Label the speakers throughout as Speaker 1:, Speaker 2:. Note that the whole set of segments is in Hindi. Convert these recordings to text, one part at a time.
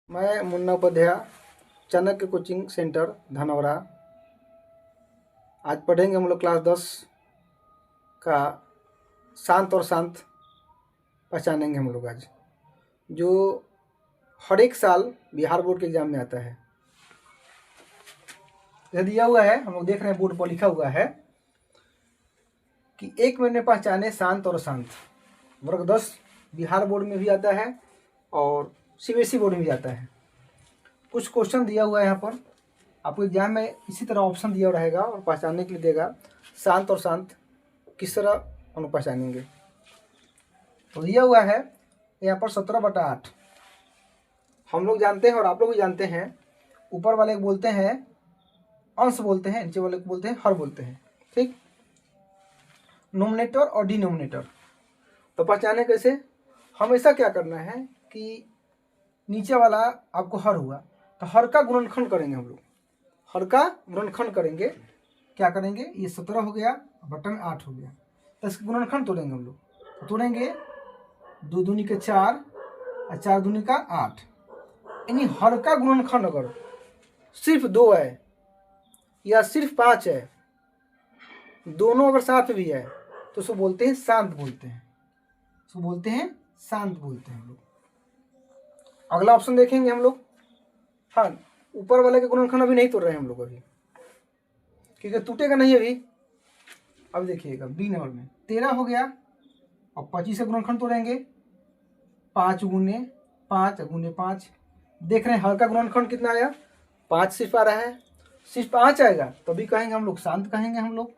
Speaker 1: मैं मुन्ना उपाध्याय, चाणक्य कोचिंग सेंटर धनौरा। आज पढ़ेंगे हम लोग क्लास 10 का शांत और शांत पहचानेंगे हम लोग आज, जो हर एक साल बिहार बोर्ड के एग्जाम में आता है। यह दिया हुआ है, हम लोग देख रहे हैं बोर्ड पर लिखा हुआ है कि 1 मिनट में पहचाने शांत और शांत। वर्ग 10 बिहार बोर्ड में भी आता है और सीबीएसई बोर्ड में भी आता है। कुछ क्वेश्चन दिया हुआ है यहाँ पर, आपको एग्जाम में इसी तरह ऑप्शन दिया रहेगा और पहचानने के लिए देगा शांत और शांत किस तरह हम लोग पहचानेंगे। तो दिया हुआ है यहाँ पर 17/8 हम लोग जानते हैं और आप लोग भी जानते हैं। ऊपर वाले को बोलते हैं अंश बोलते हैं, नीचे वाले को बोलते हैं हर बोलते हैं, ठीक। नोमिनेटर और डिनोमिनेटर तो पहचाने कैसे, हमेशा क्या करना है कि नीचे वाला आपको हर हुआ तो हर का गुणनखंड करेंगे हम लोग, हर का गुणनखंड करेंगे। क्या करेंगे, ये 17 हो गया, बटन 8 हो गया, तो इसका गुणनखंड तोड़ेंगे हम लोग। तो तोड़ेंगे 2 दूनी के 4 और 4 दूनी का 8, यानी हर का गुणनखंड अगर सिर्फ 2 है या सिर्फ 5 है, दोनों अगर साथ भी है तो उसको बोलते हैं शांत बोलते हैं, उसको बोलते हैं शांत बोलते हैं हम लोग। अगला ऑप्शन देखेंगे हम लोग। हाँ, ऊपर वाले के गुणनखंड अभी नहीं तोड़ रहे हैं हम लोग अभी, क्योंकि टूटेगा नहीं अभी। अब देखिएगा बी नंबर में 13 हो गया और 25 से गुणनखंड तोड़ेंगे, 5 गुने 5 गुने 5। देख रहे हैं हर का गुणनखंड कितना आया, 5 सिर्फ आ रहा है, सिर्फ 5 आएगा तभी कहेंगे हम लोग शांत कहेंगे हम लोग।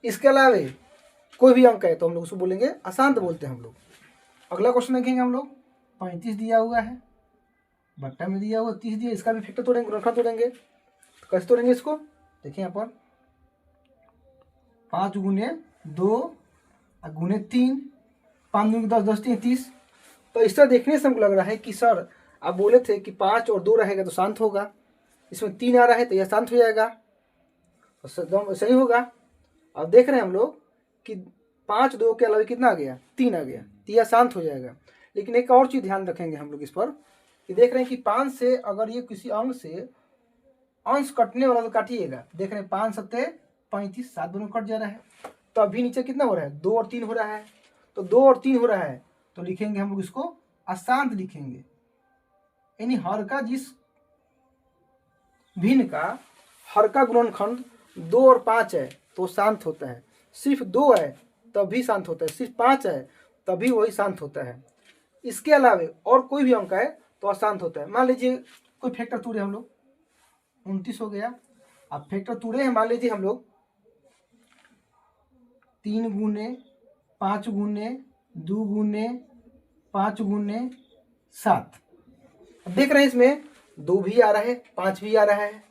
Speaker 1: इसके अलावे कोई भी अंक है तो हम लोग उसको बोलेंगे अशांत बोलते हैं हम लोग। अगला क्वेश्चन देखेंगे हम लोग। 35 दिया हुआ है, बट्टा में दिया हुआ 30 दिया, इसका भी फैक्टर तोड़ेंगे, गुणनखंड तोड़ेंगे। तो कैसे तोड़ेंगे इसको, देखिए यहाँ पर 5 गुने 2 गुने 3, 5 दूनी 10, 10 3 30। तो इस तरह देखने से हमको लग रहा है कि सर आप बोले थे कि 5 और 2 रहेगा तो शांत होगा, इसमें 3 आ रहा है तो यह शांत हो जाएगा, तो एकदम सही होगा। अब देख रहे हैं हम लोग कि 5 2 के अलावा कितना आ गया, 3 आ गया, तो यह शांत हो जाएगा। लेकिन एक और चीज़ ध्यान रखेंगे हम लोग इस पर कि देख रहे हैं कि 5 से अगर ये किसी अंक से अंश कटने वाला तो काटिएगा। देख रहे हैं 5 7 35, 7 दोनों कट जा रहा है, तो अभी नीचे कितना हो रहा है, 2 और 3 हो रहा है। तो 2 और 3 हो रहा है तो लिखेंगे हम लोग इसको अशांत लिखेंगे, यानी हर का जिस भिन्न का हर का गुणनखंड 2 और 5 है तो शांत होता है, सिर्फ 2 है तभी शांत होता है, सिर्फ 5 है तभी वही शांत होता है। इसके अलावे और कोई भी अंक है तो अशांत होता है। मान लीजिए कोई फैक्टर तोड़े हम लोग, 29 हो गया। अब फैक्टर तोड़े हैं, मान लीजिए हम लोग 3 गुने 5 गुने 2 गुने 5 गुने 7। अब देख रहे हैं इसमें 2 भी आ रहा है, 5 भी आ रहा है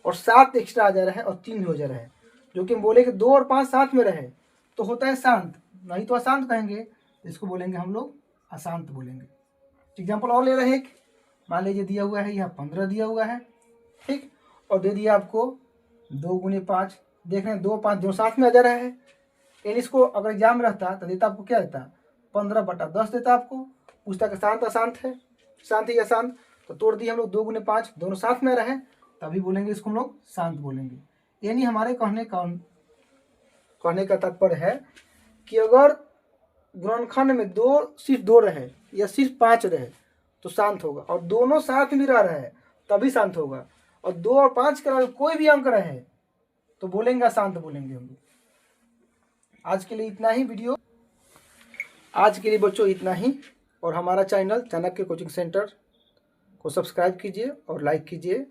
Speaker 1: और 7 एक्स्ट्रा आ जा रहा है और 3 भी हो जा रहा है, जो कि हम बोले कि 2 और 5 साथ में रहे तो होता है शांत, नहीं तो अशांत कहेंगे, इसको बोलेंगे हम लोग अशांत बोलेंगे। एग्जाम्पल और ले रहे हैं, मान लीजिए दिया हुआ है यहाँ 15 दिया हुआ है, ठीक, और दे दिया आपको 2 गुने 5। देख रहे हैं 2 5 दोनों साथ में आ जा रहा है, यानी इसको अगर एग्जाम में रहता तो देता आपको क्या देता, 15/10 देता आपको, पूछता कि शांत अशांत है, शांत या अशांत। तो तोड़ दिए हम लोग 2 गुने 5 दोनों साथ में रहे तभी बोलेंगे इसको हम लोग शांत बोलेंगे। यानी हमारे कहने का तात्पर्य है कि अगर गुणनखंड में सिर्फ 2 रहे या सिर्फ 5 रहे तो शांत होगा, और दोनों साथ में रह रहे हैं तभी शांत होगा, और 2 और 5 के अलावा कोई भी अंक रहे तो बोलेंगे अशांत बोलेंगे हम लोग। आज के लिए इतना ही वीडियो, आज के लिए बच्चों इतना ही, और हमारा चैनल चाणक्य कोचिंग सेंटर को सब्सक्राइब कीजिए और लाइक कीजिए।